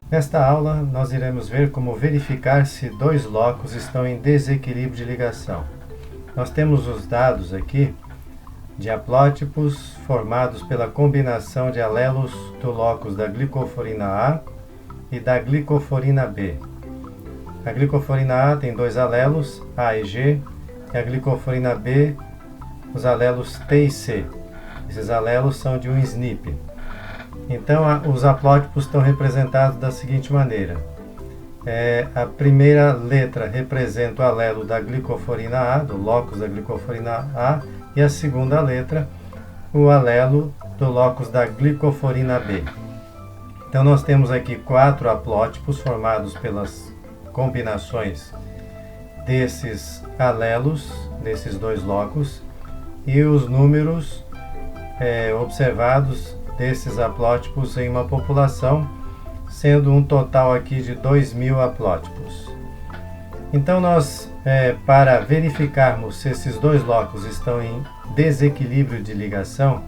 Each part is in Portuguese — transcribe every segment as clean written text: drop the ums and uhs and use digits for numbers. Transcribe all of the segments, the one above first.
Nesta aula, nós iremos ver como verificar se dois locos estão em desequilíbrio de ligação. Nós temos os dados aqui de haplótipos formados pela combinação de alelos do locus da glicoforina A e da glicoforina B. A glicoforina A tem dois alelos, A e G, e a glicoforina B, os alelos T e C. Esses alelos são de um SNP. Então, os haplótipos estão representados da seguinte maneira. A primeira letra representa o alelo da glicoforina A, do locus da glicoforina A, e a segunda letra, o alelo do locus da glicoforina B. Então, nós temos aqui 4 haplótipos formados pelas combinações desses alelos, desses dois locus, e os números observados desses haplótipos em uma população, sendo um total aqui de 2.000 haplótipos. Então nós, para verificarmos se esses dois locos estão em desequilíbrio de ligação,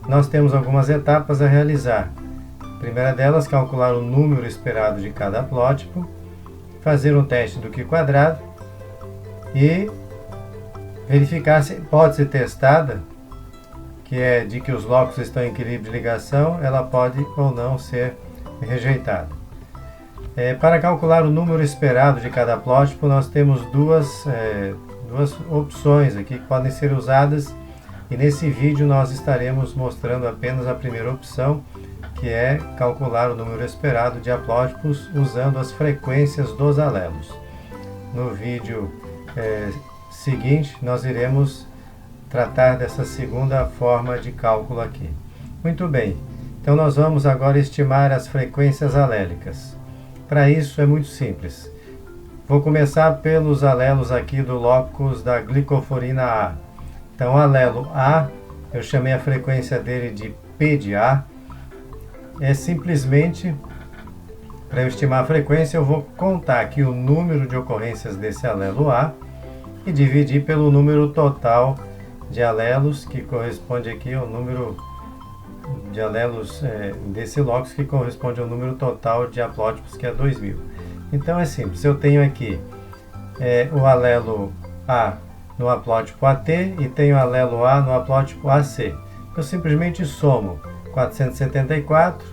nós temos algumas etapas a realizar. A primeira delas, calcular o número esperado de cada haplótipo, fazer um teste do Q² e verificar se a hipótese testada, que é de que os locos estão em equilíbrio de ligação, ela pode ou não ser rejeitada. Para calcular o número esperado de cada haplótipo, nós temos duas opções aqui que podem ser usadas, e nesse vídeo nós estaremos mostrando apenas a primeira opção, que é calcular o número esperado de haplótipos usando as frequências dos alelos. No vídeo seguinte, nós iremos tratar dessa segunda forma de cálculo aqui. Muito bem, então nós vamos agora estimar as frequências alélicas. Para isso é muito simples. Vou começar pelos alelos aqui do locus da glicoforina A. Então, o alelo A, eu chamei a frequência dele de P de A. É simplesmente, para eu estimar a frequência, eu vou contar aqui o número de ocorrências desse alelo A e dividir pelo número total de alelos, que corresponde aqui ao número de alelos desse locus, que corresponde ao número total de haplótipos, que é 2.000. Então é simples, eu tenho aqui o alelo A no haplótipo AT e tenho o alelo A no haplótipo AC. Eu simplesmente somo 474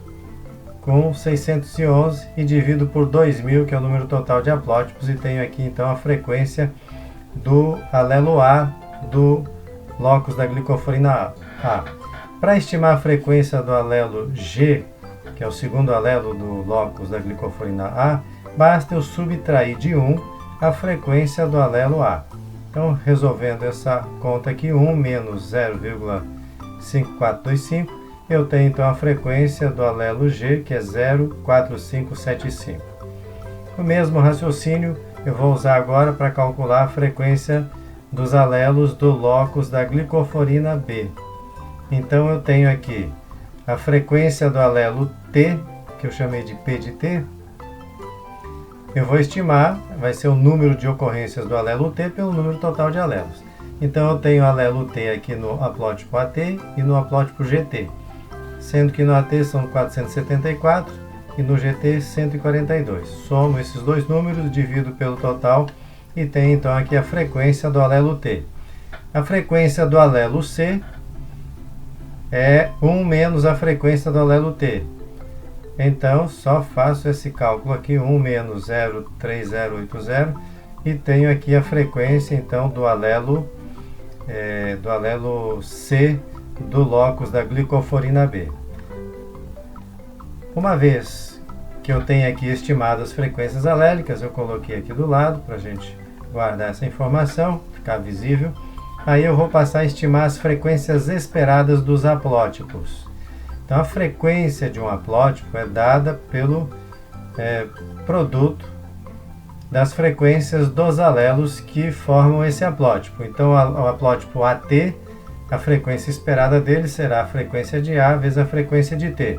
com 611 e divido por 2.000, que é o número total de haplótipos, e tenho aqui então a frequência do alelo A do locus da glicoforina A. Para estimar a frequência do alelo G, que é o segundo alelo do locus da glicoforina A, basta eu subtrair de 1 a frequência do alelo A. Então, resolvendo essa conta aqui, 1 menos 0,5425, eu tenho então a frequência do alelo G, que é 0,4575. O mesmo raciocínio eu vou usar agora para calcular a frequência dos alelos do locus da glicoforina B. Então eu tenho aqui a frequência do alelo T, que eu chamei de P de T. Eu vou estimar, vai ser o número de ocorrências do alelo T pelo número total de alelos. Então eu tenho o alelo T aqui no haplótipo AT e no haplótipo GT, sendo que no AT são 474 e no GT 142. Somo esses dois números, divido pelo total e tem então aqui a frequência do alelo T. A frequência do alelo C é 1 menos a frequência do alelo T. Então, só faço esse cálculo aqui, 1 menos 0,3080, e tenho aqui a frequência então do alelo C do locus da glicoforina B. Uma vez que eu tenho aqui estimado as frequências alélicas, eu coloquei aqui do lado para a gente guardar essa informação, ficar visível. Aí eu vou passar a estimar as frequências esperadas dos haplótipos. Então a frequência de um haplótipo é dada pelo produto das frequências dos alelos que formam esse haplótipo. Então o haplótipo AT, a frequência esperada dele será a frequência de A vezes a frequência de T.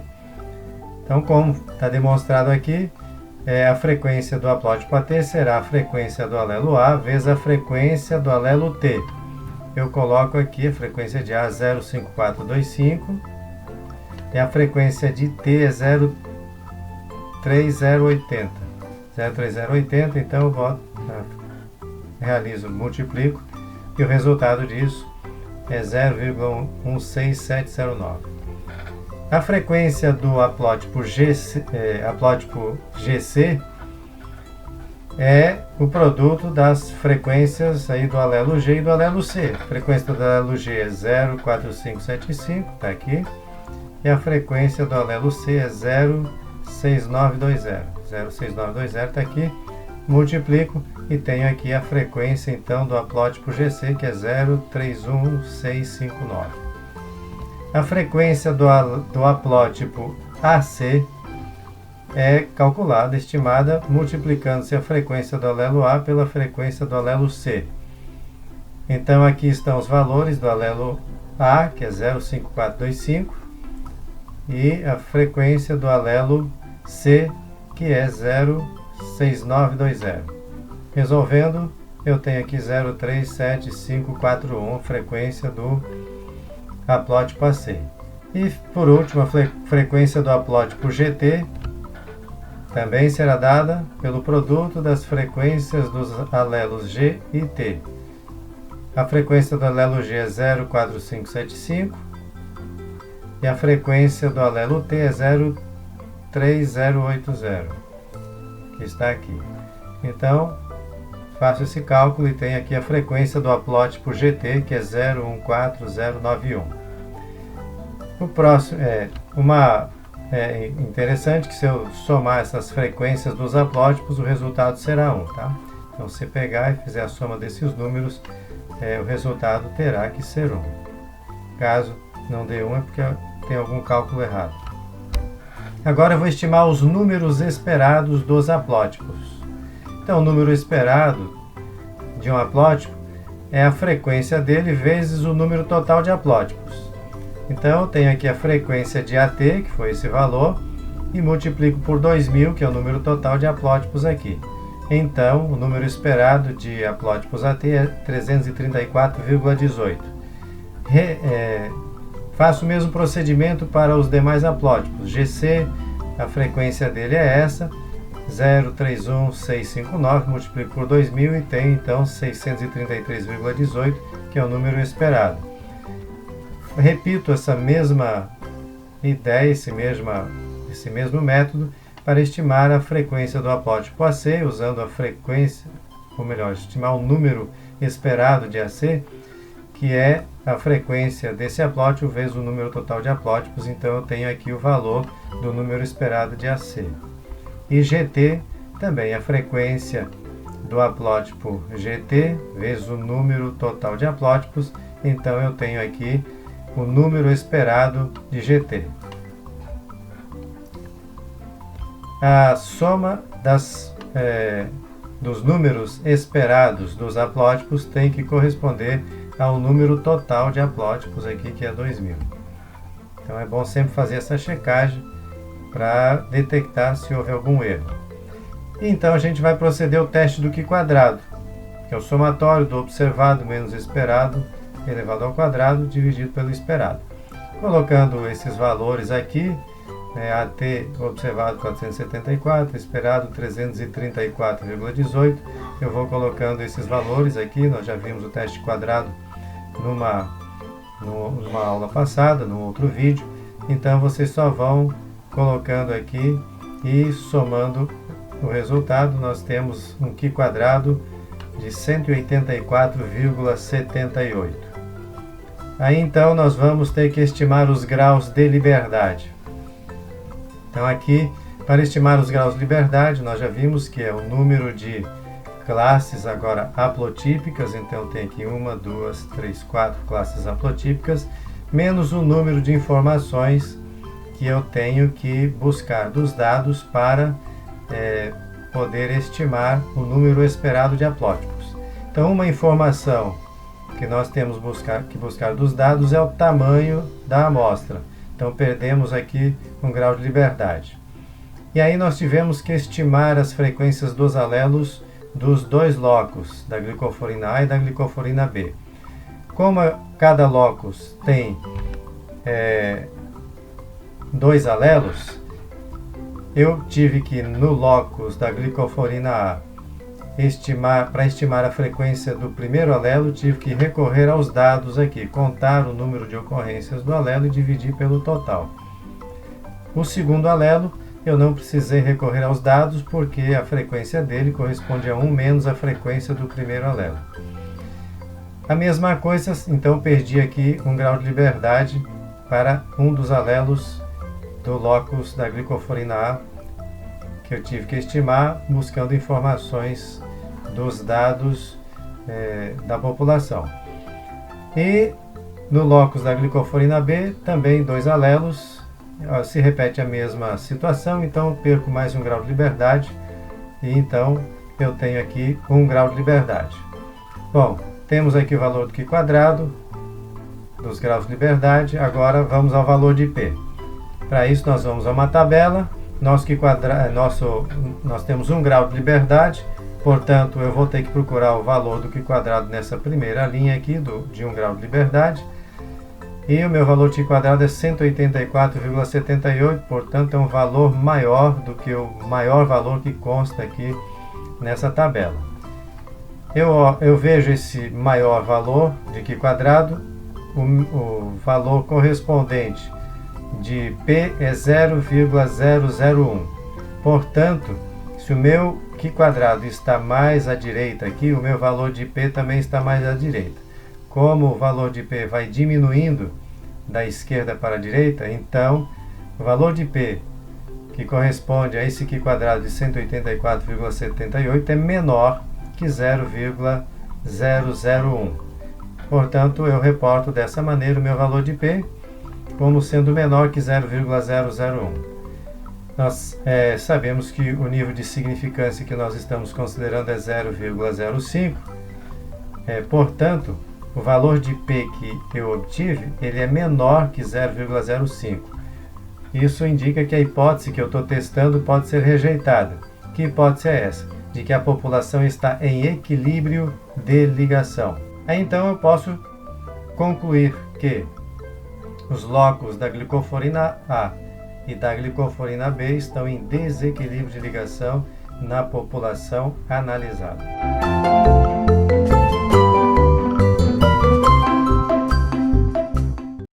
Então, como está demonstrado aqui, a frequência do haplótipo AT será a frequência do alelo A vezes a frequência do alelo T. Eu coloco aqui a frequência de A 0,5425 e a frequência de T é 0,3080. 03080. 03080, então eu boto, realizo, multiplico, e o resultado disso é 0,16709. A frequência do haplótipo GC é o produto das frequências aí do alelo G e do alelo C. A frequência do alelo G é 04575, está aqui, e a frequência do alelo C é 06920. 06920 está aqui, multiplico e tenho aqui a frequência então do haplótipo GC, que é 031659. A frequência do haplótipo AC é calculada, estimada, multiplicando-se a frequência do alelo A pela frequência do alelo C. Então aqui estão os valores do alelo A, que é 05425, e a frequência do alelo C, que é 06920. Resolvendo, eu tenho aqui 037541, frequência do haplótipo AC. E por último, a frequência do haplótipo GT também será dada pelo produto das frequências dos alelos G e T. A frequência do alelo G é 04575 e a frequência do alelo T é 03080, que está aqui. Então, faço esse cálculo e tenho aqui a frequência do haplótipo GT, que é 014091. O próximo é interessante que se eu somar essas frequências dos haplótipos, o resultado será 1, tá? Então, se pegar e fizer a soma desses números, o resultado terá que ser 1. Caso não dê 1, é porque tem algum cálculo errado. Agora eu vou estimar os números esperados dos haplótipos. Então, o número esperado de um haplótipo é a frequência dele vezes o número total de haplótipos. Então, eu tenho aqui a frequência de AT, que foi esse valor, e multiplico por 2000, que é o número total de haplótipos aqui. Então, o número esperado de haplótipos AT é 334,18. Faço o mesmo procedimento para os demais haplótipos. GC, a frequência dele é essa, 031659, multiplico por 2000 e tenho então 633,18, que é o número esperado. Repito essa mesma ideia, esse mesmo método para estimar a frequência do haplótipo AC, usando a frequência, ou melhor, estimar o número esperado de AC, que é a frequência desse haplótipo vezes o número total de haplótipos. Então eu tenho aqui o valor do número esperado de AC. E GT também, a frequência do haplótipo GT vezes o número total de haplótipos. Então eu tenho aqui o número esperado de GT. A soma dos números esperados dos haplótipos tem que corresponder ao número total de haplótipos aqui, que é 2000. Então é bom sempre fazer essa checagem para detectar se houve algum erro. Então a gente vai proceder ao teste do Q quadrado, que é o somatório do observado menos esperado elevado ao quadrado dividido pelo esperado. Colocando esses valores aqui, AT observado 474, esperado 334,18, eu vou colocando esses valores aqui. Nós já vimos o teste quadrado numa aula passada, num outro vídeo. Então vocês só vão colocando aqui e somando o resultado. Nós temos um Q quadrado de 184,78. Aí então nós vamos ter que estimar os graus de liberdade. Então aqui, para estimar os graus de liberdade, nós já vimos que é o número de classes agora haplotípicas. Então tem aqui 1, 2, 3, 4 classes haplotípicas, menos o número de informações que eu tenho que buscar dos dados para poder estimar o número esperado de haplótipos. Então uma informação que nós temos que buscar dos dados é o tamanho da amostra. Então perdemos aqui um grau de liberdade. E aí nós tivemos que estimar as frequências dos alelos dos dois locos, da glicoforina A e da glicoforina B. Como cada locus tem dois alelos, eu tive que, no locus da glicoforina A, para estimar a frequência do primeiro alelo, tive que recorrer aos dados aqui, contar o número de ocorrências do alelo e dividir pelo total. O segundo alelo, eu não precisei recorrer aos dados, porque a frequência dele corresponde a 1 menos a frequência do primeiro alelo. A mesma coisa, então perdi aqui um grau de liberdade para um dos alelos do locus da glicoforina A, que eu tive que estimar buscando informações dos dados da população. E no locus da glicoforina B, também 2 alelos, se repete a mesma situação, então eu perco mais um grau de liberdade, e então eu tenho aqui 1 grau de liberdade. Bom, temos aqui o valor do Q quadrado, dos graus de liberdade, agora vamos ao valor de P. Para isso nós vamos a uma tabela, nós temos 1 grau de liberdade, portanto eu vou ter que procurar o valor do Q quadrado nessa primeira linha aqui de 1 grau de liberdade, e o meu valor de Q quadrado é 184,78, portanto é um valor maior do que o maior valor que consta aqui nessa tabela. Eu vejo esse maior valor de Q quadrado, o valor correspondente de P é 0,001. Portanto, se o meu Q quadrado está mais à direita aqui, o meu valor de P também está mais à direita. Como o valor de P vai diminuindo da esquerda para a direita, então o valor de P, que corresponde a esse Q quadrado de 184,78, é menor que 0,001. Portanto, eu reporto dessa maneira o meu valor de P como sendo menor que 0,001. Nós sabemos que o nível de significância que nós estamos considerando é 0,05. Portanto, o valor de P que eu obtive, ele é menor que 0,05. Isso indica que a hipótese que eu estou testando pode ser rejeitada. Que hipótese é essa? De que a população está em equilíbrio de ligação. Aí então eu posso concluir que os locus da glicoforina A e da glicoforina B estão em desequilíbrio de ligação na população analisada.